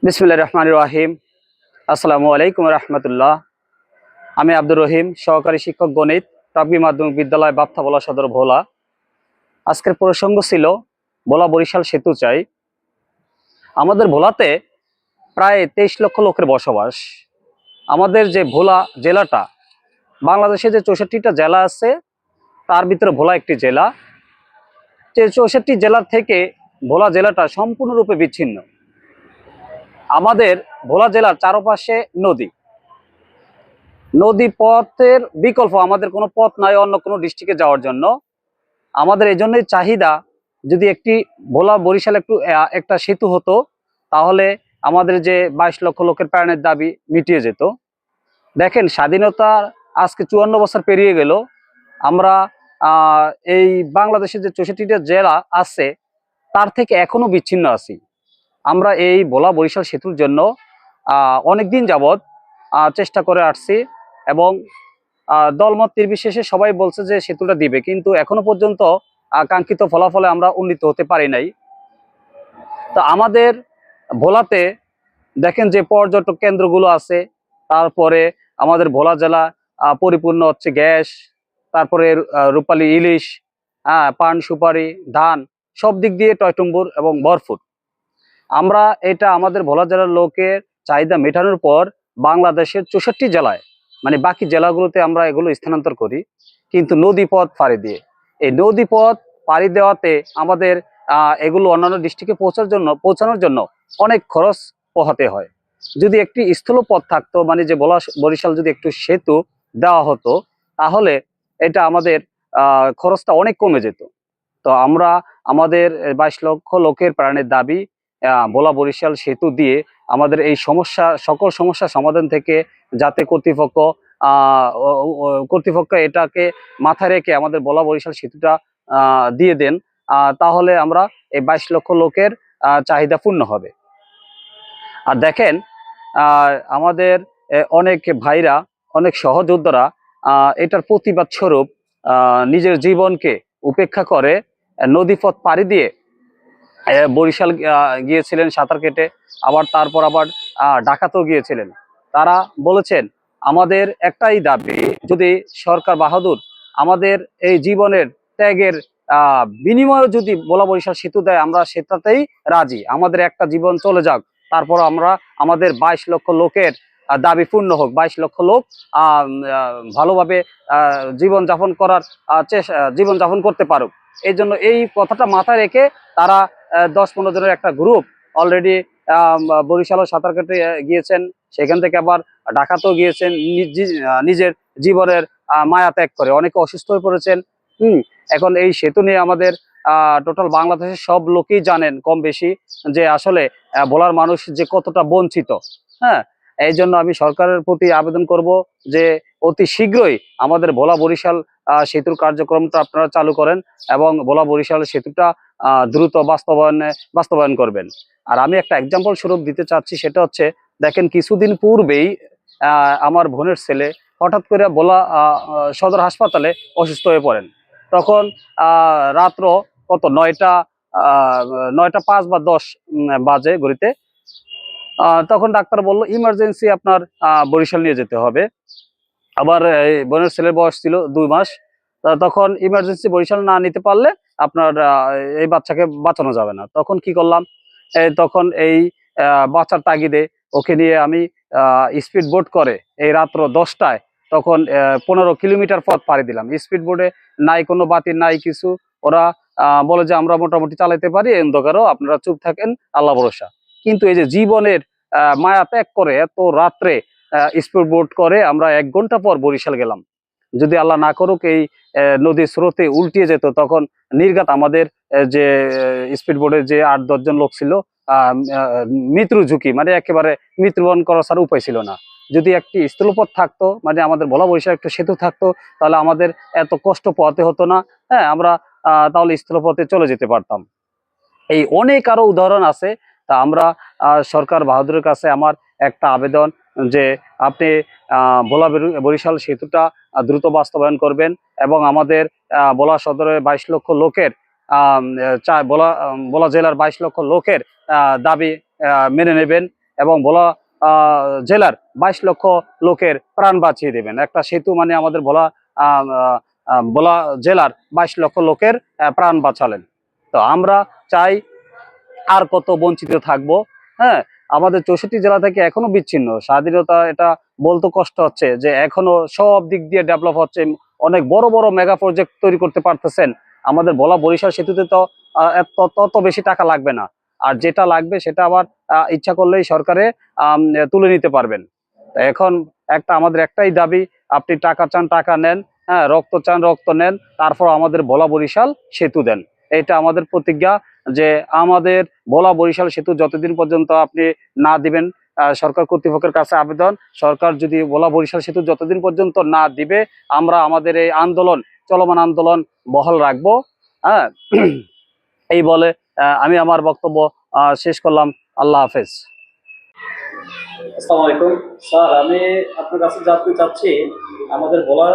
বিসমিল্লাহির রহমানির রহিম। আসসালামু আলাইকুম রহমতুল্লাহ। আমি আব্দুর রহিম, সহকারী শিক্ষক গণিত, প্রাথমিক মাধ্যমিক বিদ্যালয় বাপ্তা ভোলা সদর ভোলা। আজকের প্রসঙ্গ ছিল ভোলা বরিশাল সেতু চাই। আমাদের ভোলাতে প্রায় 23 লক্ষ লোকের বসবাস। আমাদের যে ভোলা জেলাটা, বাংলাদেশে যে 64টা জেলা আছে তার ভিতরে ভোলা একটি জেলা। যে 64 জেলার থেকে ভোলা জেলাটা সম্পূর্ণরূপে বিচ্ছিন্ন। আমাদের ভোলা জেলার চারপাশে নদী নদী পথের বিকল্প আমাদের কোনো পথ নাই অন্য কোনো ডিস্ট্রিক্টে যাওয়ার জন্য। আমাদের এই জন্যই চাহিদা, যদি একটি ভোলা বরিশাল একটা সেতু হতো তাহলে আমাদের যে 22 লক্ষ লোকের প্রাণের দাবি মিটিয়ে যেত। দেখেন, স্বাধীনতার আজকে 54 বছর পেরিয়ে গেল। আমরা এই বাংলাদেশের যে 64টা জেলা আছে তার থেকে এখনো বিচ্ছিন্ন আছি। আমরা এই ভোলা বরিশাল সেতুর জন্য অনেকদিন যাবৎ চেষ্টা করে আসছি এবং দলমত নির্বিশেষে সবাই বলছে যে সেতুটা দিবে, কিন্তু এখনো পর্যন্ত কাঙ্ক্ষিত ফলাফলে আমরা উন্নীত হতে পারি নাই। তো আমাদের ভোলাতে দেখেন যে পর্যটক কেন্দ্রগুলো আছে, তারপরে আমাদের ভোলা জেলা পরিপূর্ণ হচ্ছে গ্যাস, তারপরে রূপালী ইলিশ, পান সুপারি, ধান, সব দিক দিয়ে টয়টম্বুর এবং ভরপুর। আমরা এটা আমাদের ভোলা জেলার লোকের চাহিদা মেটানোর পর বাংলাদেশের 64 জেলায়, মানে বাকি জেলাগুলোতে আমরা এগুলো স্থানান্তর করি, কিন্তু নদী পথ পাড়ি দিয়ে। এই নদী পথ পাড়ি দেওয়াতে আমাদের এগুলো অন্যান্য ডিস্ট্রিক্টে পৌঁছানোর জন্য অনেক খরচ পোহাতে হয়। যদি একটি স্থল পথ থাকতো, মানে যে বরিশাল যদি একটু সেতু দেওয়া হতো তাহলে এটা আমাদের খরচটা অনেক কমে যেত। তো আমরা আমাদের 22 লক্ষ লোকের প্রাণের দাবি, ভোলা বরিশাল সেতু দিয়ে আমাদের এই সকল সমস্যা সমাধান থেকে যাতে কর্তৃপক্ষ এটাকে মাথায় রেখে আমাদের ভোলা বরিশাল সেতুটা দিয়ে দেন, তাহলে আমরা এই 22 লক্ষ লোকের চাহিদা পূর্ণ হবে। আর দেখেন, আমাদের অনেক ভাইরা, অনেক সহযোদ্ধারা এটার প্রতিবাদ স্বরূপ নিজের জীবনকে উপেক্ষা করে নদীপথ পাড়ি দিয়ে বরিশাল গিয়েছিলেন সাঁতার কেটে, তারপর ঢাকাতেও গিয়েছিলেন। তারা বলেছেন আমাদের একটাই দাবি, যদি সরকার বাহাদুর আমাদের এই জীবনের ত্যাগের বিনিময়ে যদি ভোলা বরিশাল সেতু দেয় আমরা সেটাতেই রাজি। আমাদের একটা জীবন চলে যাক, তারপর আমরা আমাদের 22 লক্ষ লোকের দাবি পূর্ণ হোক। 22 লক্ষ লোক ভালোভাবে জীবন যাপন করতে পারুক। এই জন্য এই কথাটা মাথায় রেখে তারা 10-15 জনের একটা গ্রুপ অলরেডি বরিশালও সাঁতার কেটে গিয়েছেন, সেখান থেকে আবার ঢাকাতেও গিয়েছেন নিজের জীবনের মায়া ত্যাগ করে। অনেকে অসুস্থ হয়ে পড়েছেন। এখন এই সেতু নিয়ে আমাদের টোটাল বাংলাদেশের সব লোকই জানেন কম বেশি যে আসলে ভোলার মানুষ যে কতটা বঞ্চিত। হ্যাঁ, এই জন্য আমি সরকারের প্রতি আবেদন করব যে অতি শীঘ্রই আমাদের ভোলা বরিশাল সেতুর কার্যক্রমটা আপনারা চালু করেন এবং ভোলা বরিশাল সেতুটা দ্রুত বাস্তবায়ন করবেন। আর আমি একটা এক্সাম্পল স্বরূপ দিতে চাচ্ছি, সেটা হচ্ছে দেখেন, কিছুদিন পূর্বেই আমার বোনের ছেলে হঠাৎ করে ভোলা সদর হাসপাতালে অসুস্থ হয়ে পড়েন। তখন রাত্র কত 9টা 5 বা 10 বাজে ঘড়িতে। তখন ডাক্তার বলল ইমার্জেন্সি আপনার বরিশাল নিয়ে যেতে হবে। আবার এই বোনের ছেলের বয়স ছিল 2 মাস। তখন ইমার্জেন্সি বরিশাল না নিতে পারলে আপনার এই বাচ্চাকে বাঁচানো যাবে না। তখন কি করলাম, তখন এই বাচ্চার তাগিদে ওকে নিয়ে আমি স্পিড বোট করে এই রাত্র 10টায় তখন 15 কিলোমিটার পথ পাড়ি দিলাম। স্পিড বোটে নাই কোনো বাতি, নাই কিছু। ওরা বলে যে আমরা মোটামুটি চালাইতে পারি, অন্ধকারও আপনারা চুপ থাকেন, আল্লাহ ভরসা। কিন্তু এই যে জীবনের মায়া ত্যাগ করে এত রাত্রে স্পিড বোট করে আমরা 1 ঘন্টা পর বরিশাল গেলাম। যদি আল্লাহ না করুক এই নদীর স্রোতে উল্টিয়ে যেত, তখন নির্ঘাত আমাদের যে স্পিড বোটের যে 8-10 জন লোক ছিল মৃত্যু ঝুঁকি, মানে একেবারে মৃত্যুবরণ করার ছাড়া উপায় ছিল না। যদি একটি স্থলপথ থাকতো, মানে আমাদের ভোলা বরিশাল একটা সেতু থাকতো, তাহলে আমাদের এত কষ্ট পোহাতে হতো না। হ্যাঁ, আমরা তাহলে স্থলপথে চলে যেতে পারতাম। এই অনেক আরো উদাহরণ আছে। তা আমরা সরকার বাহাদুরের কাছে আমার একটা আবেদন যে আপনি ভোলা বরিশাল সেতুটা দ্রুত বাস্তবায়ন করবেন এবং আমাদের ভোলা সদরের 22 লক্ষ লোকের ভোলা জেলার 22 লক্ষ লোকের দাবি মেনে নেবেন এবং ভোলা জেলার 22 লক্ষ লোকের প্রাণ বাঁচিয়ে দেবেন। একটা সেতু মানে আমাদের ভোলা জেলার 22 লক্ষ লোকের প্রাণ বাঁচালেন। তো আমরা চাই আর কত বঞ্চিত থাকবো। হ্যাঁ, আমাদের 64 জেলা থেকে এখনো বিচ্ছিন্ন স্বাধীনতা, এটা বলতে কষ্ট হচ্ছে যে এখনো সব দিক দিয়ে ডেভেলপ হচ্ছে, অনেক বড় বড় মেগা প্রজেক্ট তৈরি করতে পারতেছেন। আমাদের ভোলা বরিশাল সেতুতে তো তত বেশি টাকা লাগবে না, আর যেটা লাগবে সেটা আবার ইচ্ছা করলেই সরকারে তুলে নিতে পারবেন। এখন আমাদের একটাই দাবি, আপনি টাকা চান টাকা নেন, হ্যাঁ, রক্ত চান রক্ত নেন, তারপর আমাদের ভোলা বরিশাল সেতু দেন। এটা আমাদের প্রতিজ্ঞা যে আমাদের ভোলা বরিশাল সেতু যতদিন পর্যন্ত আপনি না দিবেন, সরকার কর্তৃপক্ষের কাছে আবেদন, সরকার যদি ভোলা বরিশাল সেতু যতদিন পর্যন্ত না দিবে, আমরা আমাদের এই আন্দোলন, চলমান আন্দোলন বহাল রাখবো। হ্যাঁ, এই বলে আমি আমার বক্তব্য শেষ করলাম। আল্লাহ হাফেজ। আসসালামু আলাইকুম স্যার, আমি আপনার কাছে জানতে চাচ্ছি, আমাদের ভোলা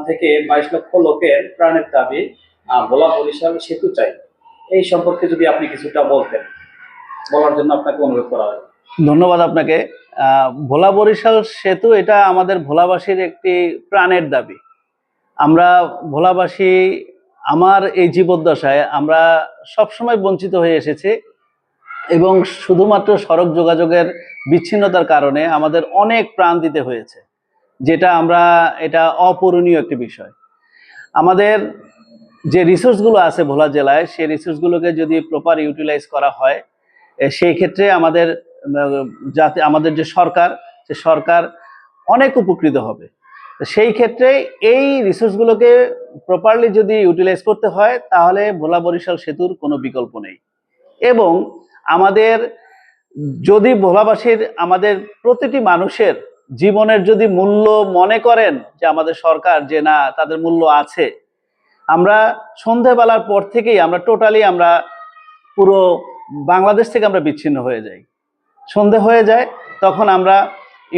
থেকে 22 লক্ষ লোকের প্রাণের দাবি ভোলা বরিশাল সেতু চাই, এই সম্পর্কে যদি আপনি কিছুটা বলতেন, বলার জন্য আপনাকে অনুরোধ করা হয়। ধন্যবাদ আপনাকে। ভোলা বরিশাল সেতু এটা আমাদের ভোলাবাসীর একটি প্রাণের দাবি। আমরা ভোলাবাসী, আমার এই জীবদ্দশায় আমরা সবসময় বঞ্চিত হয়ে এসেছি এবং শুধুমাত্র সড়ক যোগাযোগের বিচ্ছিন্নতার কারণে আমাদের অনেক প্রাণ দিতে হয়েছে, যেটা এটা অপূরণীয় একটি বিষয়। আমাদের যে রিসোর্সগুলো আছে ভোলা জেলায়, সেই রিসোর্সগুলোকে যদি প্রপার ইউটিলাইজ করা হয়, সেই ক্ষেত্রে আমাদের যে সরকার অনেক উপকৃত হবে। সেই ক্ষেত্রে এই রিসোর্সগুলোকে প্রপারলি যদি ইউটিলাইজ করতে হয়, তাহলে ভোলা বরিশাল সেতুর কোনো বিকল্প নেই। এবং আমাদের যদি ভোলাবাসীর, আমাদের প্রতিটি মানুষের জীবনের যদি মূল্য মনে করেন যে আমাদের সরকার, যে না তাদের মূল্য আছে, আমরা সন্ধ্যাবেলার পর থেকেই আমরা পুরো বাংলাদেশ থেকে আমরা বিচ্ছিন্ন হয়ে যাই। সন্ধে হয়ে যায়, তখন আমরা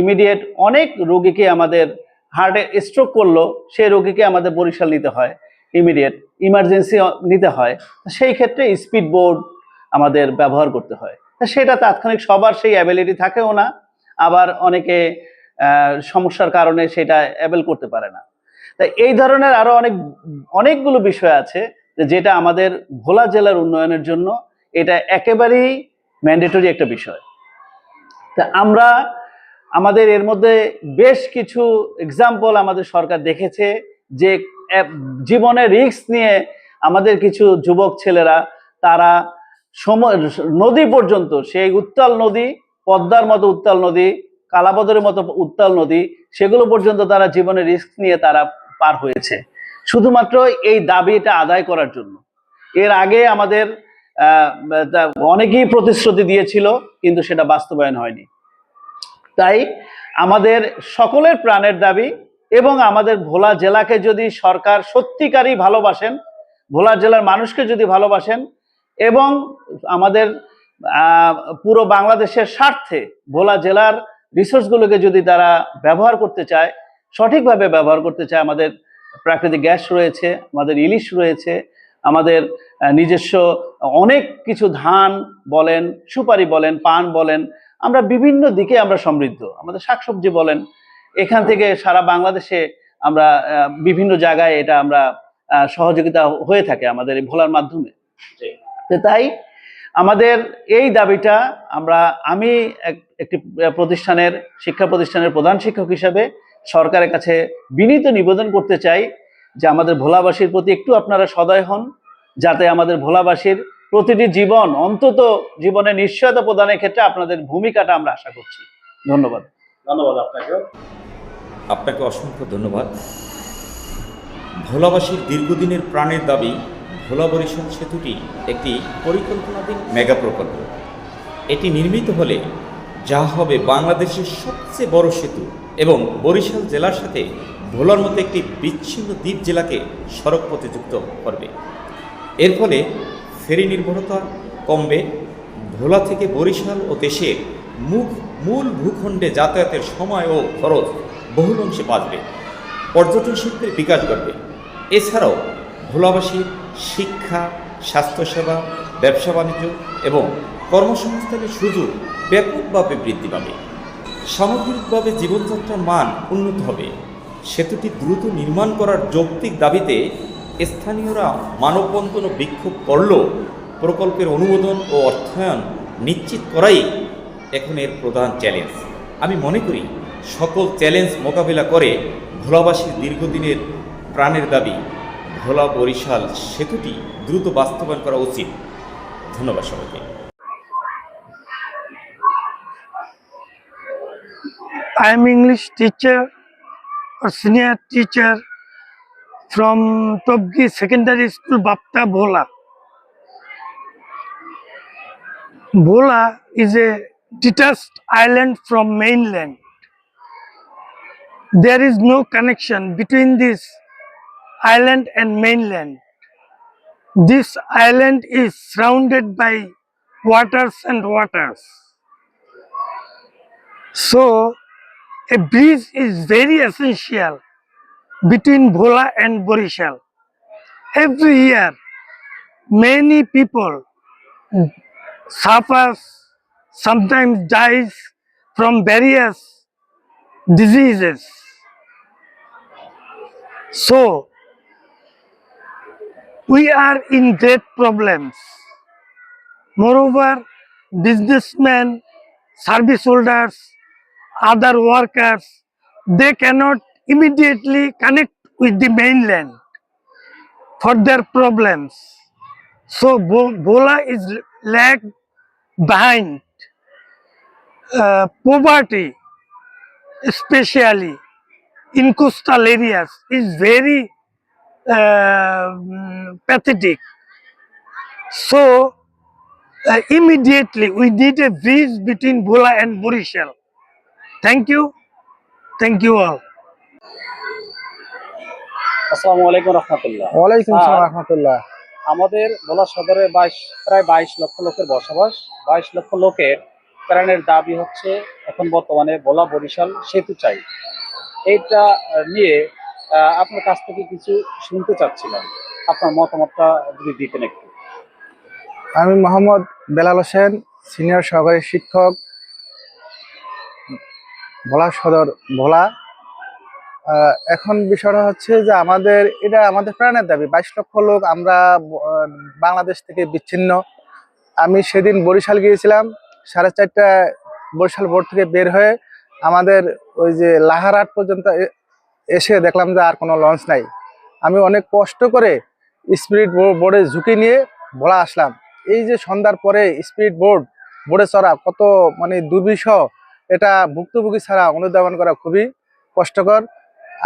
ইমিডিয়েট অনেক রোগীকে, আমাদের হার্টে স্ট্রোক করলো, সেই রোগীকে আমাদের বরিশাল নিতে হয়, ইমিডিয়েট ইমার্জেন্সি নিতে হয়। সেই ক্ষেত্রে স্পিড বোট আমাদের ব্যবহার করতে হয়। সেটা তাৎক্ষণিক সবার সেই অ্যাবিলিটি থাকেও না, আবার অনেকে সমস্যার কারণে সেটা অ্যাভেল করতে পারে না। তাই এই ধরনের আরো অনেকগুলো বিষয় আছে যেটা আমাদের ভোলা জেলার উন্নয়নের জন্য এটা একেবারেই ম্যান্ডেটরি একটা বিষয়। তা আমাদের এর মধ্যে বেশ কিছু এক্সাম্পল আমাদের সরকার দেখেছে যে জীবনে রিস্ক নিয়ে আমাদের কিছু যুবক ছেলেরা, তারা নদী পর্যন্ত, সেই উত্তাল নদী, পদ্মার মতো উত্তাল নদী, কালাবদরের মতো উত্তাল নদী, সেগুলো পর্যন্ত তারা জীবনে রিস্ক নিয়ে তারা পার হয়েছে, শুধুমাত্র এই দাবিটা আদায় করার জন্য। এর আগে আমাদের অনেকেই প্রতিশ্রুতি দিয়েছিল, কিন্তু সেটা বাস্তবায়ন হয়নি। তাই আমাদের সকলের প্রাণের দাবি, এবং আমাদের ভোলা জেলাকে যদি সরকার সত্যিকারই ভালোবাসেন, ভোলা জেলার মানুষকে যদি ভালোবাসেন, এবং আমাদের পুরো বাংলাদেশের স্বার্থে ভোলা জেলার রিসোর্সগুলোকে যদি তারা ব্যবহার করতে চায়, সঠিকভাবে ব্যবহার করতে চায়, আমাদের প্রাকৃতিক গ্যাস রয়েছে, আমাদের ইলিশ রয়েছে, আমাদের নিজস্ব অনেক কিছু, ধান বলেন, সুপারি বলেন, পান বলেন, আমরা বিভিন্ন দিকে আমরা সমৃদ্ধ, আমাদের শাকসবজি বলেন, এখান থেকে সারা বাংলাদেশে আমরা বিভিন্ন জায়গায় এটা আমরা সহযোগিতা হয়ে থাকে আমাদের এই ভোলার মাধ্যমে। তাই আমাদের এই দাবিটা আমি একটি শিক্ষা প্রতিষ্ঠানের প্রধান শিক্ষক হিসেবে সরকারের কাছে বিনীত নিবেদন করতে চাই যে আমাদের ভোলাবাসীর প্রতি একটু আপনারা সদয় হন, যাতে আমাদের ভোলাবাসীর প্রতিটি অন্তত জীবনে নিশ্চয়তা প্রদানের ক্ষেত্রে আপনাদের ভূমিকাটা আমরা আশা করছি। ধন্যবাদ। ধন্যবাদ আপনাকে অসংখ্য ধন্যবাদ। ভোলাবাসীর দীর্ঘদিনের প্রাণের দাবি ভোলা বরিশাল সেতুটি একটি পরিকল্পনাধীন মেগা প্রকল্প। এটি নির্মিত হলে যা হবে বাংলাদেশের সবচেয়ে বড় সেতু, এবং বরিশাল জেলার সাথে ভোলার মতো একটি বিচ্ছিন্ন দ্বীপ জেলাকে সড়ক পথে যুক্ত করবে। এর ফলে ফেরি নির্ভরতা কমবে, ভোলা থেকে বরিশাল ও দেশের মূল ভূখণ্ডে যাতায়াতের সময় ও খরচ বহুল অংশে বাঁচবে, পর্যটন শিল্পের বিকাশ ঘটবে। এছাড়াও ভোলাবাসীর শিক্ষা, স্বাস্থ্যসেবা, ব্যবসা বাণিজ্য এবং কর্মসংস্থানের সুযোগ ব্যাপকভাবে বৃদ্ধি পাবে। সামগ্রিকভাবে জীবনযাত্রার মান উন্নত হবে। সেতুটি দ্রুত নির্মাণ করার যৌক্তিক দাবিতে স্থানীয়রা মানববন্ধন ও বিক্ষোভ করলেও প্রকল্পের অনুমোদন ও অর্থায়ন নিশ্চিত করাই এখন এর প্রধান চ্যালেঞ্জ। আমি মনে করি সকল চ্যালেঞ্জ মোকাবিলা করে ভোলাবাসীর দীর্ঘদিনের প্রাণের দাবি ভোলা বরিশাল সেতুটি দ্রুত বাস্তবায়ন করা উচিত। ধন্যবাদ সবাইকে। I am English teacher or senior teacher from Topgi Secondary School, Bapta, Bhola. Bhola is a detached island from mainland. There is no connection between this island and mainland. This island is surrounded by waters and waters. So, a bridge is very essential between Bhola and Borishal. Every year, many people suffers, sometimes dies from various diseases. So, we are in great problems. Moreover, businessmen, service holders, other workers, they cannot immediately connect with the mainland for their problems. So Bhola is lag behind. Poverty, especially in coastal areas, is very pathetic. So immediately we need a bridge between Bhola and Borishal. Thank you all. আসসালামু আলাইকুম রহমতুল্লাহ। ওয়ালাইকুম sir, আসসালাম রহমতুল্লাহ। আমাদের ভোলা সদরে প্রায় 22 লক্ষ লোকের বসবাস। 22 লক্ষ লোকের প্রাণের দাবি হচ্ছে এখন বর্তমানে ভোলা বরিশাল সেতু চাই। এইটা নিয়ে আপনার কাছ থেকে কিছু শুনতে চাচ্ছিলাম, আপনার মতামতটা যদি দিতেন একটু। আমি মোহাম্মদ বেলাল হোসেন, সিনিয়র সহকারী শিক্ষক, ভোলা সদর, ভোলা। এখন বিষয়টা হচ্ছে যে এটা আমাদের প্রাণের দাবি। 22 লক্ষ লোক আমরা বাংলাদেশ থেকে বিচ্ছিন্ন। আমি সেদিন বরিশাল গিয়েছিলাম, 4:30টায় বরিশাল বোর্ড থেকে বের হয়ে আমাদের ওই যে লাহারহাট পর্যন্ত এসে দেখলাম যে আর কোনো লঞ্চ নাই। আমি অনেক কষ্ট করে স্পিড বোর্ডে ঝুঁকি নিয়ে ভোলা আসলাম। এই যে সন্ধ্যার পরে স্পিড বোর্ডে চড়া কত মানে দুর্বিষহ, এটা ভুক্তভোগী ছাড়া অনুধাবন করা খুবই কষ্টকর।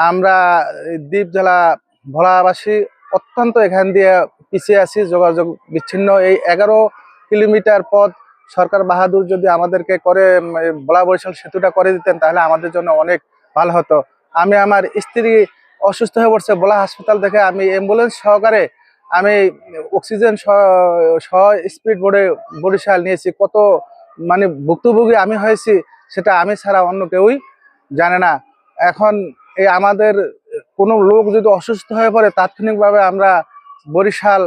আমরা দ্বীপ জেলা ভোলাবাসী অত্যন্ত এখান দিয়ে পিছিয়ে আছি, যোগাযোগ বিচ্ছিন্ন। এই 11 কিলোমিটার পথ সরকার বাহাদুর যদি আমাদেরকে ভোলা বরিশাল সেতুটা করে দিতেন তাহলে আমাদের জন্য অনেক ভালো হতো। আমি আমার স্ত্রী অসুস্থ হয়ে পড়ছে, ভোলা হাসপাতাল থেকে আমি অ্যাম্বুলেন্স সহকারে আমি অক্সিজেন সহ স্পিড বোর্ডে বরিশাল নিয়েছি। কত মানে ভুক্তভোগী আমি হয়েছি সেটা আমি ছাড়া অন্য কেউই জানে না। এখন এই আমাদের কোনো লোক যদি অসুস্থ হয়ে পড়ে তাৎক্ষণিকভাবে আমরা বরিশাল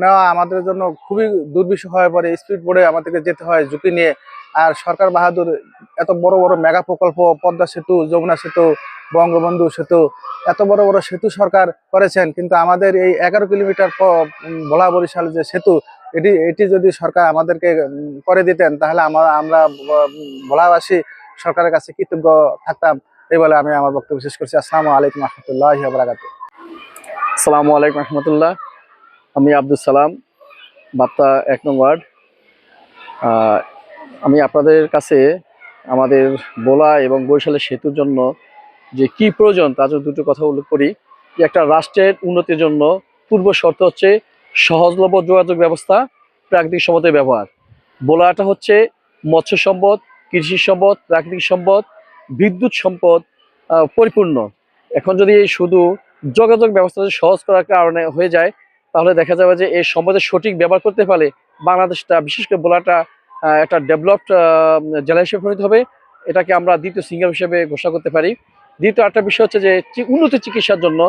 নেওয়া আমাদের জন্য খুবই দুর্বিষহ হয়ে পড়ে। স্পিড বোর্ডে আমাদেরকে যেতে হয় ঝুঁকি নিয়ে। আর সরকার বাহাদুর এত বড় বড় মেগা প্রকল্প, পদ্মা সেতু, যমুনা সেতু, বঙ্গবন্ধু সেতু, এত বড় বড় সেতু সরকার করেছেন, কিন্তু আমাদের এই 11 কিলোমিটার ভোলা বরিশাল যে সেতু, এটি যদি সরকার আমাদেরকে করে দিতেন তাহলে আমরা ভোলাবাসী সরকারের কাছে কৃতজ্ঞ থাকতাম। এই বলে আমি আমার বক্তব্য শেষ করছি। আসসালামু আলাইকুম রহমতুল্লাহি ওয়া বারাকাতুহু। আসসালামু আলাইকুম রহমতুল্লাহ। আমি আব্দুল সালাম, বাপ্তা 1 নং ওয়ার্ড। আমি আপনাদের কাছে আমাদের ভোলা এবং বরিশালের সেতুর জন্য যে কি প্রয়োজন তার জন্য দুটো কথা উল্লেখ করি। যে একটা রাষ্ট্রের উন্নতির জন্য পূর্ব শর্ত হচ্ছে সহজলভ্য যোগাযোগ ব্যবস্থা, প্রাকৃতিক সম্পদের ব্যবহার। ভোলাটা হচ্ছে মৎস্য সম্পদ, কৃষি সম্পদ, প্রাকৃতিক সম্পদ, বিদ্যুৎ সম্পদ পরিপূর্ণ। এখন যদি শুধু যোগাযোগ ব্যবস্থা সহজ করার কারণে হয়ে যায় তাহলে দেখা যাবে যে এই সম্পদের সঠিক ব্যবহার করতে পারলে বাংলাদেশটা, বিশেষ করে ভোলাটা একটা ডেভেলপড জেলা হিসেবে পরিণত হবে। এটাকে আমরা দ্বিতীয় সিঙ্গার হিসেবে ঘোষণা করতে পারি। দ্বিতীয় একটা বিষয় হচ্ছে যে উন্নত চিকিৎসার জন্য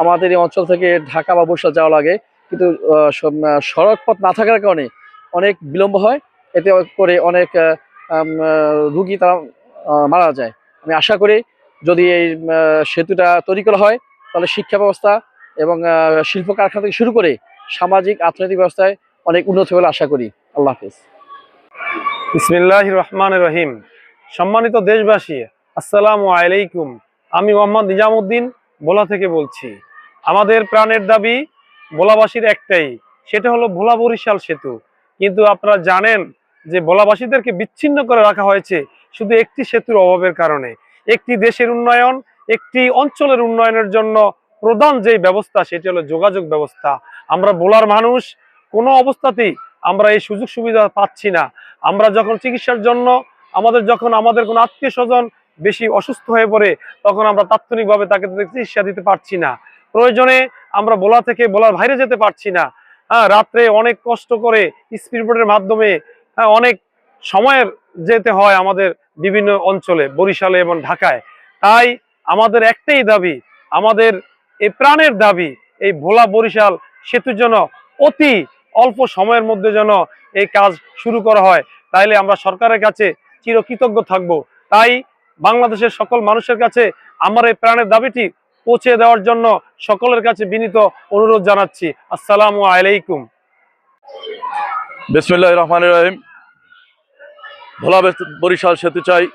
আমাদের এই অঞ্চল থেকে ঢাকা বা বরিশাল যাওয়া লাগে। কিন্তু সড়ক পথ না থাকার কারণে অনেক বিলম্ব হয়, এতে করে অনেক রুগী তারা মারা যায়। আমি আশা করি যদি এই সেতুটা তৈরি করা হয় তাহলে শিক্ষা ব্যবস্থা এবং শিল্প কারখানা থেকে শুরু করে সামাজিক অর্থনৈতিক ব্যবস্থায় অনেক উন্নত হবে বলে আশা করি। আল্লাহ হাফেজ। বিসমিল্লাহির রহমানির রহিম। সম্মানিত দেশবাসী, আসসালামু আলাইকুম। আমি মোহাম্মদ নিজামউদ্দিন ভোলা থেকে বলছি। আমাদের প্রাণের দাবি ভোলাবাসীর একটাই, সেটা হলো ভোলা বরিশাল সেতু। কিন্তু আপনারা জানেন যে ভোলাবাসীদেরকে বিচ্ছিন্ন করে রাখা হয়েছে শুধু একটি সেতুর অভাবের কারণে। একটি দেশের উন্নয়ন, একটি অঞ্চলের উন্নয়নের জন্য প্রধান যেই ব্যবস্থা সেটি হলো যোগাযোগ ব্যবস্থা। আমরা ভোলার মানুষ কোনো অবস্থাতেই আমরা এই সুযোগ সুবিধা পাচ্ছি না। আমরা যখন চিকিৎসার জন্য আমাদের কোনো আত্মীয় স্বজন বেশি অসুস্থ হয়ে পড়ে, তখন আমরা তাৎক্ষণিকভাবে তাকে চিকিৎসা দিতে পারছি না। প্রয়োজনে আমরা ভোলা থেকে ভোলার বাইরে যেতে পারছি না। রাত্রে অনেক কষ্ট করে স্পিডবোটের মাধ্যমে অনেক সময়ের যেতে হয় আমাদের বিভিন্ন অঞ্চলে, বরিশালে এবং ঢাকায়। তাই আমাদের একটাই দাবি, আমাদের এই প্রাণের দাবি, এই ভোলা বরিশাল সেতুর জন্য অতি অল্প সময়ের মধ্যে যেন এই কাজ শুরু করা হয়। তাইলে আমরা সরকারের কাছে চিরকৃতজ্ঞ থাকব। তাই বাংলাদেশের সকল মানুষের কাছে আমার এই প্রাণের দাবিটি পৌঁছে দেওয়ার জন্য সকলের কাছে বিনীত অনুরোধ জানাচ্ছি। আসসালামু আলাইকুম। বিসমিল্লাহির রহমানির রহিম। ভোলা বরিশাল সেতু চাই,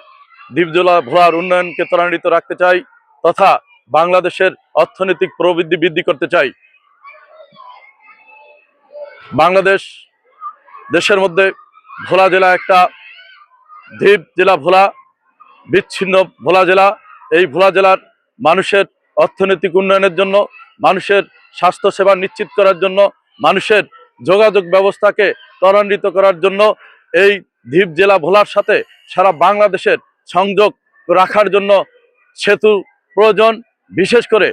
দ্বীপ জেলা ভোলার উন্নয়নকে ত্বরান্বিত রাখতে চাই, তথা বাংলাদেশের অর্থনৈতিক প্রবৃদ্ধি বৃদ্ধি করতে চাই। দেশের মধ্যে ভোলা জেলা একটা দ্বীপ জেলা, ভোলা বিচ্ছিন্ন ভোলা জেলা। এই ভোলা জেলার মানুষের অর্থনৈতিক উন্নয়নের জন্য, মানুষের স্বাস্থ্য সেবা নিশ্চিত করার জন্য, মানুষের যোগাযোগ ব্যবস্থাকে ত্বরান্বিত করার জন্য এই দ্বীপ জেলা ভোলার সাথে সারা বাংলাদেশের সংযোগ রাখার জন্য সেতু প্রয়োজন। বিশেষ করে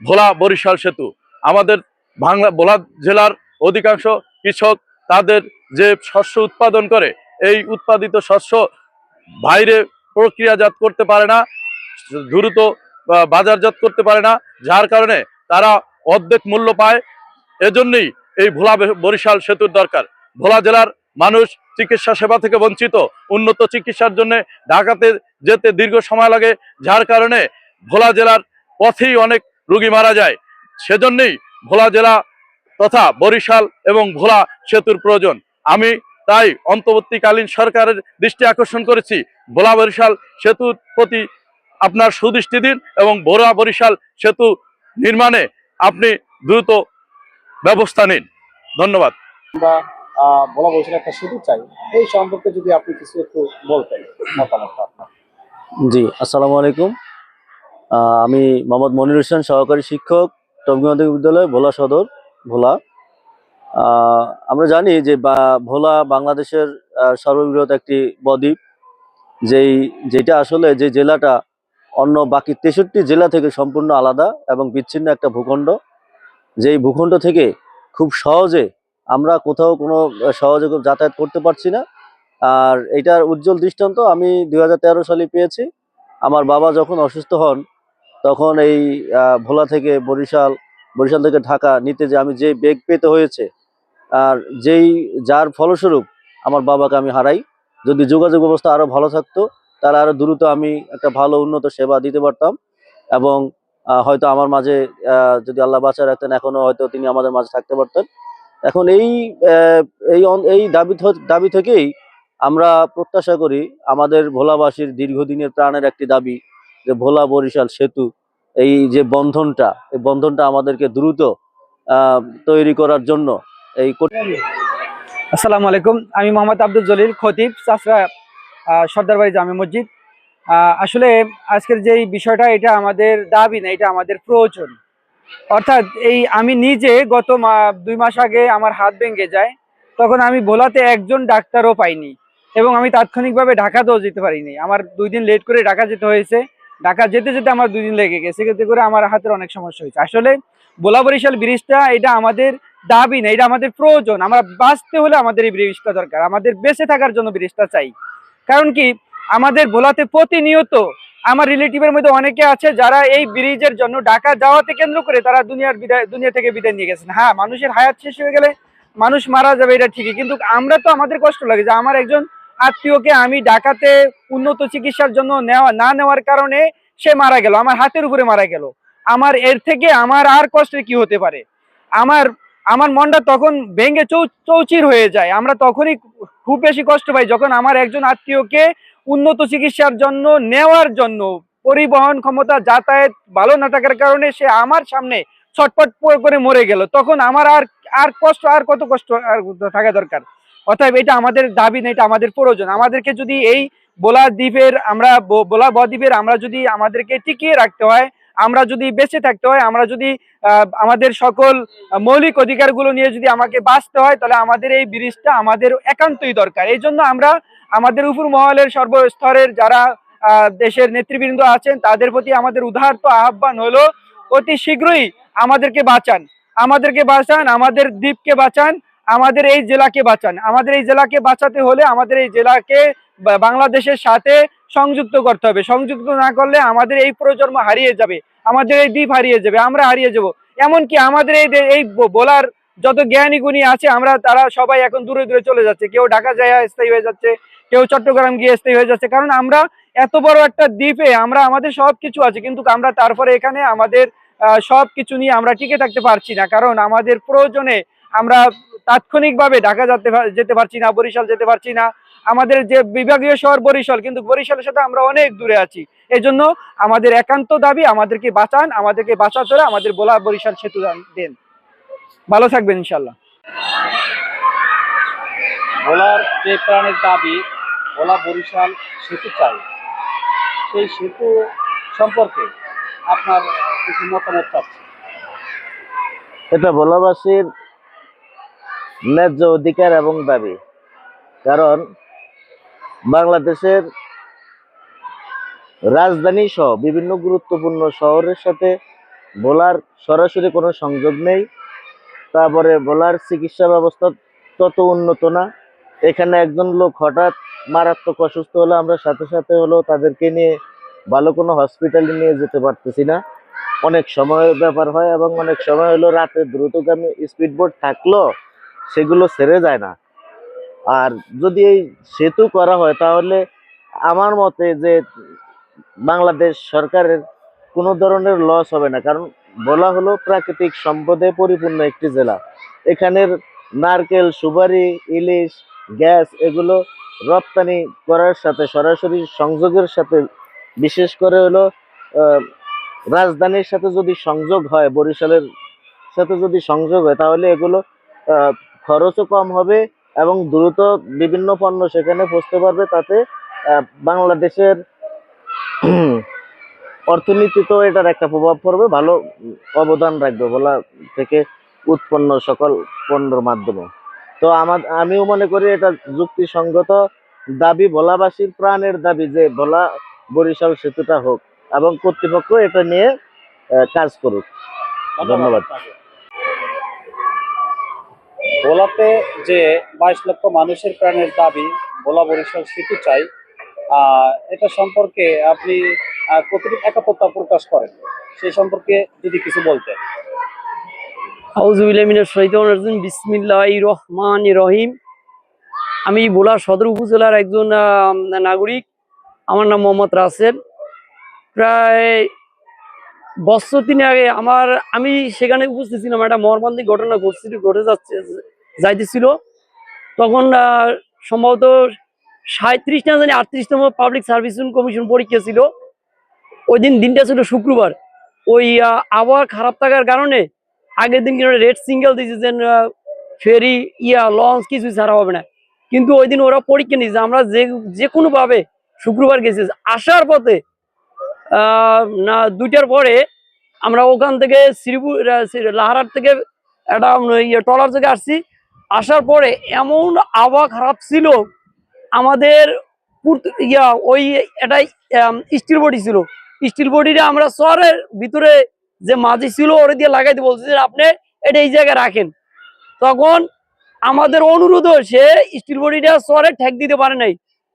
ভোলা বরিশাল সেতু। আমাদের ভোলা জেলার অধিকাংশ কৃষক তাদের যে শস্য উৎপাদন করে, এই উৎপাদিত শস্য বাইরে প্রক্রিয়াজাত করতে পারে না, দ্রুত বাজারজাত করতে পারে না, যার কারণে তারা অর্ধেক মূল্য পায়। এজন্যই এই ভোলা বরিশাল সেতুর দরকার। ভোলা জেলার মানুষ চিকিৎসা সেবা থেকে বঞ্চিত। উন্নত চিকিৎসার জন্য ঢাকাতে যেতে দীর্ঘ সময় লাগে, যার কারণে ভোলা জেলার পথেই অনেক রোগী মারা যায়। সেজন্যই ভোলা জেলা তথা বরিশাল এবং ভোলা সেতুর প্রয়োজন। আমি তাই অন্তর্বর্তীকালীন সরকারের দৃষ্টি আকর্ষণ করেছি, ভোলা বরিশাল সেতুর প্রতি আপনার সুদৃষ্টি দিন এবং ভোলা বরিশাল সেতু নির্মাণে আপনি দ্রুত ব্যবস্থা নিন। ধন্যবাদ। আমরা ভোলা বরিশাল একটা সেতু চাই, এই সম্পর্কে যদি আপনি কিছু একটু বলতেন মতামত আপনার। জি, আসসালামু আলাইকুম। আমি মোহাম্মদ মনির হোসেন, সহকারী শিক্ষক, টঙ্গী মাধ্যমিক বিদ্যালয়, ভোলা সদর, ভোলা। আমরা জানি যে ভোলা বাংলাদেশের সর্ববৃহৎ একটি বদ্বীপ, যেটা আসলে যে জেলাটা অন্য বাকি 63 জেলা থেকে সম্পূর্ণ আলাদা এবং বিচ্ছিন্ন একটা ভূখণ্ড। যেই ভূখণ্ড থেকে খুব সহজে আমরা কোথাও কোনো সহজে যাতায়াত করতে পারছি না। আর এটার উজ্জ্বল দৃষ্টান্ত আমি 2013 সালে পেয়েছি। আমার বাবা যখন অসুস্থ হন, তখন এই ভোলা থেকে বরিশাল থেকে ঢাকা নিতে যে আমি যে বেগ পেতে হয়েছে, আর যার ফলস্বরূপ আমার বাবাকে আমি হারাই। যদি যোগাযোগ ব্যবস্থা আরও ভালো থাকতো, তাহলে আরও দ্রুত আমি একটা ভালো উন্নত সেবা দিতে পারতাম এবং হয়তো আমার মাঝে যদি আল্লাহ বাঁচায় রাখতেন, এখনও হয়তো তিনি আমাদের মাঝে থাকতে পারতেন। এখন এই দাবি থেকেই আমরা প্রত্যাশা করি, আমাদের ভোলাবাসীর দীর্ঘদিনের প্রাণের একটি দাবি যে ভোলা বরিশাল সেতু, এই যে বন্ধনটা আমাদেরকে দ্রুত তৈরি করার জন্য আসসালামু আলাইকুম। আমি মোহাম্মদ আব্দুল জলিল, খতিব, চাষরা সর্দারবাড়ি জামে মসজিদ। আসলে আজকের যেই বিষয়টা, এটা আমাদের দাবি না, এটা আমাদের প্রয়োজন। অর্থাৎ আমি নিজে গত 2 মাস আগে আমার হাত ভেঙে যায়, তখন আমি ভোলাতে একজন ডাক্তারও পাইনি এবং আমি তাৎক্ষণিকভাবে ঢাকাতেও যেতে পারিনি। আমার 2 দিন লেট করে ঢাকা যেতে হয়েছে। ঢাকা যেতে আমার 2 দিন লেগে গেছে, সেক্ষেত্রে করে আমার হাতের অনেক সমস্যা হয়েছে। আসলে ভোলা বরিশাল ব্রিজটা এটা আমাদের দাবি না, এটা আমাদের প্রয়োজন। আমরা বাঁচতে হলে আমাদের এই ব্রিজটা দরকার, আমাদের বেঁচে থাকার জন্য ব্রিজটা চাই। কারণ কি, আমাদের ভোলাতে প্রতিনিয়ত আমার রিলেটিভের মধ্যে অনেকে আছে যারা এই ব্রিজের জন্য ঢাকা যাওয়াতে কেন্দ্র করে তারা দুনিয়া থেকে বিদায় নিয়ে গেছেন। হ্যাঁ, মানুষের হায়াত শেষ হয়ে গেলে মানুষ মারা যাবে, এটা ঠিকই, কিন্তু আমরা তো আমাদের কষ্ট লাগে যে আমার একজন আত্মীয়কে আমি ঢাকাতে উন্নত চিকিৎসার জন্য না নেওয়ার কারণে সে মারা গেল, আমার হাতের উপরে মারা গেল। আমার এর থেকে আমার আর কষ্টের কি হতে পারে? আমার আমার মনটা তখন ভেঙে চৌচির হয়ে যায়। আমরা তখনই খুব বেশি কষ্ট পাই যখন আমার একজন আত্মীয়কে উন্নত চিকিৎসার জন্য নেওয়ার জন্য পরিবহন ক্ষমতা যাতায়াত ভালো না থাকার কারণে সে আমার সামনে ছটপট করে মরে গেল। তখন আমার আর আর কষ্ট, আর কত কষ্ট আর থাকা দরকার? অতএব এটা আমাদের দাবি না, এটা আমাদের প্রয়োজন। আমাদেরকে যদি এই ভোলা দ্বীপের ভোলা বদ্বীপের আমরা যদি আমাদেরকে টিকিয়ে রাখতে হয়, আমরা যদি বেঁচে থাকতে হয়, আমরা যদি আমাদের সকল মৌলিক অধিকারগুলো নিয়ে যদি আমাকে বাঁচতে হয়, তাহলে আমাদের এই ব্রিজটা আমাদের একান্তই দরকার। এই জন্য আমরা আমাদের উপর মহলের সর্বস্তরের যারা দেশের নেতৃবৃন্দ আছেন তাদের প্রতি আমাদের উদারত আহ্বান হলো অতি শীঘ্রই আমাদেরকে বাঁচান, আমাদেরকে বাঁচান, আমাদের দ্বীপকে বাঁচান, আমাদের এই জেলাকে বাঁচান। আমাদের এই জেলাকে বাঁচাতে হলে আমাদের এই জেলাকে বাংলাদেশের সাথে সংযুক্ত করতে হবে। সংযুক্ত না করলে আমাদের এই প্রজন্ম হারিয়ে যাবে, আমাদের এই দ্বীপ হারিয়ে যাবে, আমরা হারিয়ে যাব। এমনকি আমাদের এই বলার যত জ্ঞানী গুণী আছে আমরা তারা সবাই এখন দূরে দূরে চলে যাচ্ছে, কেউ ঢাকা যায় স্থায়ী হয়ে যাচ্ছে, কেউ চট্টগ্রাম গিয়ে স্থায়ী হয়ে যাচ্ছে। কারণ আমরা এত বড় একটা দ্বীপে আমরা আমাদের সবকিছু আছে, কিন্তু আমরা তারপরে এখানে আমাদের সবকিছু নিয়ে আমরা টিকে থাকতে পারছি না। কারণ আমাদের প্রয়োজনে আমরা তাৎক্ষণিকভাবে ঢাকা যেতে পারছি না, বরিশাল যেতে পারছি না। আমাদের যে বিভাগীয় শহর বরিশাল, কিন্তু বরিশালের সাথে আমরা অনেক দূরে আছি। এই জন্য আমাদের একান্ত দাবি আমাদেরকে বাঁচান, আমাদেরকে বাঁচাতে হলে আমাদের ভোলা বরিশাল সেতু দেন। ভালো থাকবেন ইনশাল্লাহ। ভোলার যে প্রাণের দাবি ভোলা বরিশাল সেতু চাই, সেই সেতু সম্পর্কে আপনার কিছু মতামত চাচ্ছি। এটা ভোলাবাসীর ন্যায্য অধিকার এবং দাবি। কারণ বাংলাদেশের রাজধানী সহ বিভিন্ন গুরুত্বপূর্ণ শহরের সাথে ভোলার সরাসরি কোনো সংযোগ নেই। তারপরে ভোলার চিকিৎসা ব্যবস্থা তত উন্নত না। এখানে একজন লোক হঠাৎ মারাত্মক অসুস্থ হলে আমরা সাথে সাথে হলো তাদেরকে নিয়ে ভালো কোনো হসপিটালে নিয়ে যেতে পারতেছি না, অনেক সময় ব্যাপার হয়। এবং অনেক সময় হলো রাতে দ্রুতগামী স্পিডবোট থাকলেও সেগুলো ছেড়ে যায় না। আর যদি এই সেতু করা হয় তাহলে আমার মতে যে বাংলাদেশ সরকারের কোনো ধরনের লস হবে না। কারণ ভোলা হলো প্রাকৃতিক সম্পদে পরিপূর্ণ একটি জেলা। এখানের নারকেল, সুপারি, ইলিশ, গ্যাস এগুলো রপ্তানি করার সাথে সরাসরি সংযোগের সাথে, বিশেষ করে হলো রাজধানীর সাথে যদি সংযোগ হয়, বরিশালের সাথে যদি সংযোগ হয়, তাহলে এগুলো খরচও কম হবে এবং দ্রুত বিভিন্ন পণ্য সেখানে পৌঁছতে পারবে। তাতে বাংলাদেশের অর্থনীতিতেও এটার একটা প্রভাব পড়বে, ভালো অবদান রাখবে ভোলা থেকে উৎপন্ন সকল পণ্যের মাধ্যমে। তো আমিও মনে করি এটা যুক্তিসঙ্গত দাবি, ভোলাবাসীর প্রাণের দাবি যে ভোলা বরিশাল সেতুটা হোক এবং কর্তৃপক্ষ এটা নিয়ে কাজ করুক। ধন্যবাদ। ভোলাতে যে 22 লক্ষ মানুষের প্রাণের দাবি ভোলা বরিশাল সেতু চাই, এটা সম্পর্কে আপনি কতটুকু একাত্মতা প্রকাশ করেন, সেই সম্পর্কে যদি কিছু বলতেন। আউযুবিল্লাহি মিনাশ শাইতানির রাজিম, বিসমিল্লাহির রহমানির রহিম। আমি ভোলা সদর উপজেলার একজন নাগরিক। আমার নাম মোহাম্মদ রাসেল। প্রায় বছর 3 আগে আমি সেখানে উপস্থিত ছিলাম, একটা মর্মান্তিক ঘটনা ঘটে যাইতেছিল। তখন সম্ভবত 37 না জানি 38তম পাবলিক সার্ভিস কমিশন পরীক্ষা ছিল। ওই দিনটা ছিল শুক্রবার। ওই আবহাওয়া খারাপ থাকার কারণে আগের দিন রেড সিঙ্গেল দিয়েছে যে ফেরি লঞ্চ কিছু ছাড়া হবে না। কিন্তু ওই দিন ওরা পরীক্ষা নিয়েছে। আমরা যে কোনোভাবে শুক্রবার গেছি, আসার পথে না 2টার পরে আমরা ওখান থেকে শ্রীপুর লাহারার থেকে একটা ট্রলার থেকে আসছি। আসার পরে এমন আবহাওয়া খারাপ ছিল, আমাদের ওই এটাই স্টিল বডি ছিল। স্টিল বডিটা আমরা শহরের ভিতরে যে মাঝি ছিল ওরা দিয়ে লাগাইতে বলছে যে আপনি এটা এই জায়গায় রাখেন। তখন আমাদের অনুরোধও সে স্টিল বডিটা শহরে ঠেক দিতে পারে নাই।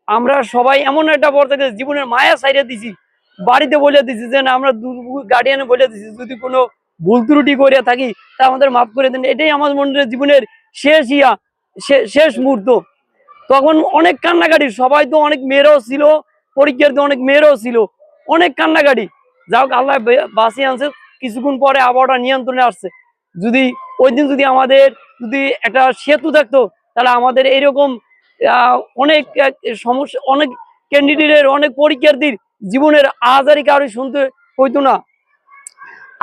আমরা সবাই এমন একটা পর্যায়ে জীবনের মায়া ছাইড়ে দিছি বাড়িতে বলে দিছি যে না, আমরা গার্ডিয়ানে বলে দিছি যদি কোনো ভুল ত্রুটি করে থাকি তা আমাদের মাফ করে দেন। এটাই আমার মনের জীবনের শেষ মুহূর্ত। তখন অনেক কান্নাকাটি, সবাই তো অনেক মেয়েরাও ছিল, পরীক্ষার্থী অনেক মেয়েরাও ছিল, অনেক কান্নাকাটি। যাই হোক, আল্লাহ বাঁচিয়ে আনছে, কিছুক্ষণ পরে আবহাওয়াটা নিয়ন্ত্রণে আসছে। যদি ওই দিন যদি আমাদের যদি একটা সেতু থাকতো, তাহলে আমাদের এইরকম অনেক সমস্যা, অনেক ক্যান্ডিডেটের, অনেক পরীক্ষার্থীর জীবনের আহাজারি কারো শুনতে হইতো না।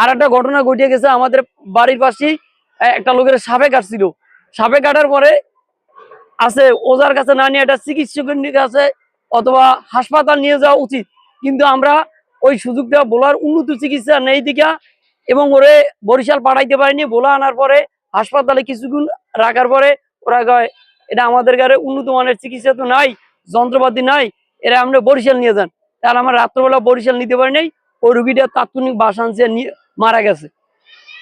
আর একটা ঘটনা ঘটে গেছে, আমাদের বাড়ির পাশেই একটা লোকের সাপে কাটছিল। সাপে কাটার পরে আছে ওজার কাছে না নিয়ে একটা চিকিৎসকের কাছে অথবা হাসপাতাল নিয়ে যাওয়া উচিত, কিন্তু আমরা ওই সুযোগটা বলার উন্নত চিকিৎসা নেই দিকা এবং ওরে বরিশাল পাঠাইতে পারিনি। বলা আনার পরে হাসপাতালে কিছুক্ষণ রাখার পরে ওরা কয় এটা আমাদের গায়ে উন্নত মানের চিকিৎসা তো নাই, যন্ত্রপাতি নাই, এরা আমরা বরিশাল নিয়ে যান। তাহলে আমরা রাত্রবেলা বরিশাল নিতে পারি নাই, ওই রুগীটা তাৎক্ষণিক বাসাংশে মারা গেছে।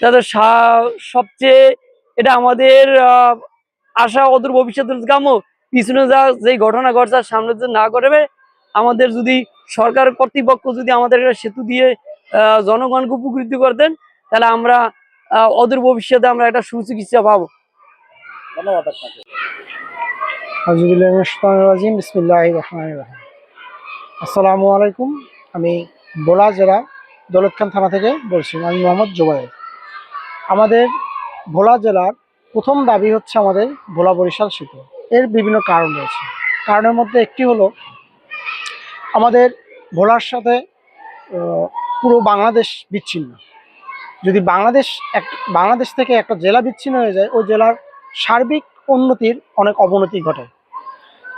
তাদের সবচেয়ে এটা আমাদের আশা অদূর ভবিষ্যতের কাম্য, পিছনে যে ঘটনা ঘটছে সামনে যে না করবে, আমাদের যদি সরকার কর্তৃপক্ষ যদি আমাদের সেতু দিয়ে জনগণকে উপকৃত করতেন, তাহলে আমরা অদূর ভবিষ্যতে আমরা একটা সুচিকিৎসা পাবো। ধন্যবাদ আপনাকে। বিসমিল্লাহির রহমানির রহিম। আসসালামু আলাইকুম। আমি ভোলা জেলা দৌলতখান থানা থেকে বলছি। আমি মোহাম্মদ জুবায়ের। আমাদের ভোলা জেলার প্রথম দাবি হচ্ছে আমাদের ভোলা বরিশাল সেতু। এর বিভিন্ন কারণ রয়েছে। কারণের মধ্যে একটি হলো আমাদের ভোলার সাথে পুরো বাংলাদেশ বিচ্ছিন্ন। যদি বাংলাদেশ থেকে একটা জেলা বিচ্ছিন্ন হয়ে যায়, ওই জেলার সার্বিক উন্নতির অনেক অবনতি ঘটে।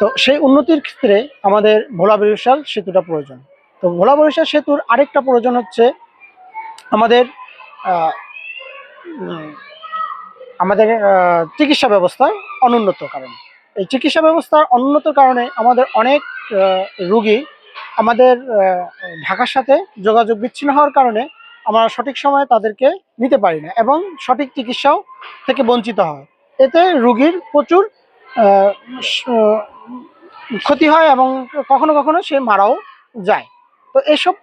তো সেই উন্নতির ক্ষেত্রে আমাদের ভোলা বরিশাল সেতুটা প্রয়োজন। তো ভোলা বরিশাল সেতুর আরেকটা প্রয়োজন হচ্ছে আমাদের চিকিৎসা ব্যবস্থার অনুন্নত কারণে। এই চিকিৎসা ব্যবস্থার অনুন্নতর কারণে আমাদের অনেক রুগী আমাদের ঢাকার সাথে যোগাযোগ বিচ্ছিন্ন হওয়ার কারণে আমরা সঠিক সময়ে তাদেরকে নিতে পারি না এবং সঠিক চিকিৎসাও থেকে বঞ্চিত হয়। এতে রুগীর প্রচুর ক্ষতি হয় এবং কখনো কখনো সে মারাও যায়। তো এসব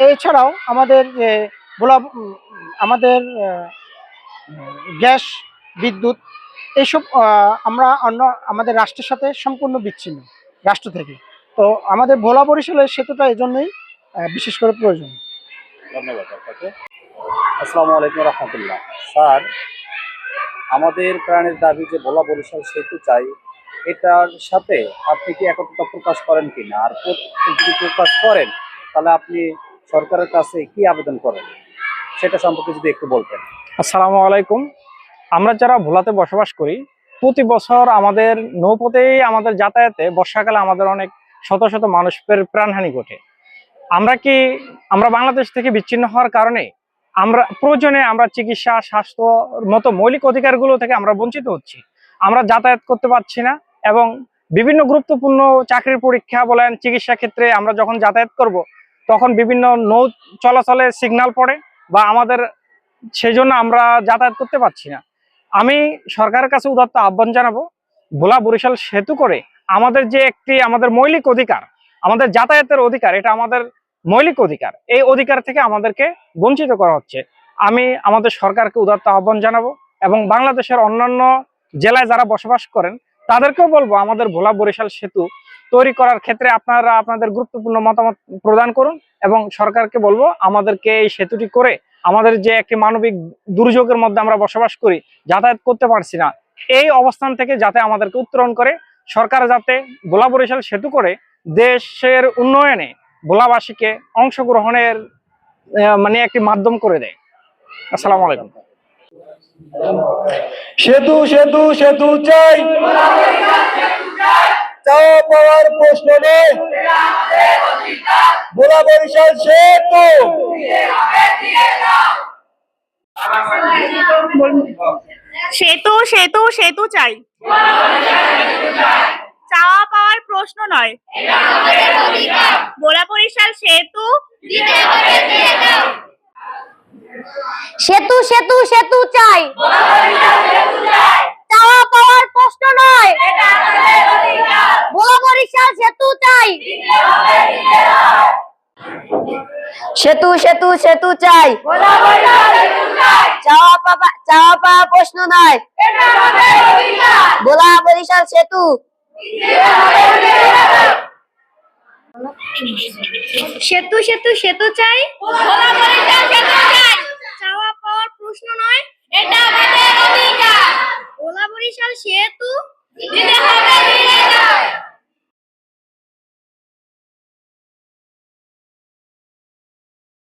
এছাড়াও আমাদের যে আমাদের গ্যাস, বিদ্যুৎ, এইসব আমরা আমাদের রাষ্ট্রের সাথে সম্পূর্ণ বিচ্ছিন্ন রাষ্ট্র থেকে। তো আমাদের ভোলা বরিশালের সেতুটা এই জন্যই বিশেষ করে প্রয়োজন। ধন্যবাদ আপনাকে। আসসালামু আলাইকুম রহমতুল্লাহ। স্যার, আমাদের প্রাণের দাবি যে ভোলা বরিশাল সেতু চাই, এটার সাথে আপনি কি একত্রতা প্রকাশ করেন কিনা? আর যদি প্রকাশ করেন, তাহলে আপনি সরকারের কাছে কি আবেদন করেন, সেটা সম্পর্কে যদি একটু বলতেন। আসসালামু আলাইকুম। আমরা যারা ভোলাতে বসবাস করি, প্রতি বছর আমাদের নৌপথেই আমাদের যাতায়াতে বর্ষাকালে আমাদের অনেক শত শত মানুষের প্রাণহানি ঘটে। আমরা বাংলাদেশ থেকে বিচ্ছিন্ন হওয়ার কারণে প্রয়োজনে আমরা চিকিৎসা, স্বাস্থ্য মতো মৌলিক অধিকারগুলো থেকে আমরা বঞ্চিত হচ্ছি। আমরা যাতায়াত করতে পারছি না এবং বিভিন্ন গুরুত্বপূর্ণ চাকরির পরীক্ষা বলেন, চিকিৎসা ক্ষেত্রে আমরা যখন যাতায়াত করব, তখন বিভিন্ন নৌ চলাচলে সিগন্যাল পড়ে বা আমাদের সেই জন্য আমরা যাতায়াত করতে পারছি না। আমি সরকারের কাছে উদাত্ত আহ্বান জানাবো, ভোলা বরিশাল সেতু করে আমাদের যে আমাদের মৌলিক অধিকার, আমাদের যাতায়াতের অধিকার, এটা আমাদের মৌলিক অধিকার, এই অধিকার থেকে আমাদেরকে বঞ্চিত করা হচ্ছে। আমি আমাদের সরকারকে উদাত্ত আহ্বান জানাবো এবং বাংলাদেশের অন্যান্য জেলায় যারা বসবাস করেন তাদেরকেও বলবো, আমাদের ভোলা বরিশাল সেতু তৈরি করার ক্ষেত্রে আপনারা আপনাদের গুরুত্বপূর্ণ মতামত প্রদান করুন এবং সরকারকে বলবো আমাদেরকে এই সেতুটি করে আমাদের যে একটি মানবিক দুর্যোগের মধ্যে আমরা বসবাস করি, যাতায়াত করতে পারছি না, এই অবস্থান থেকে যাতে আমাদেরকে উত্তরণ করে সরকার যাতে ভোলা বরিশাল সেতু করে দেশের উন্নয়নে ভোলাবাসীকে অংশগ্রহণের একটি মাধ্যম করে দেয়। আসসালামু আলাইকুম। সেতু সেতু সেতু চাই, চাওয়া পাওয়ার প্রশ্ন নেই, ভোলা বরিশাল সেতু। সেতু সেতু সেতু চাই, চাওয়া পাওয়ার প্রশ্ন নয়, ভোলা বরিশাল সেতু। সেতু সেতু সেতু চাই, চাওয়া পাওয়ার প্রশ্ন নয়, ভোলা বরিশাল সেতু চাই। সেতু সেতু সেতু চাই চাওয়া পাওয়া প্রশ্ন নয় ভোলা বরিশাল সেতু সেতু সেতু সেতু চাই, ভোলা বরিশাল সেতু চাই।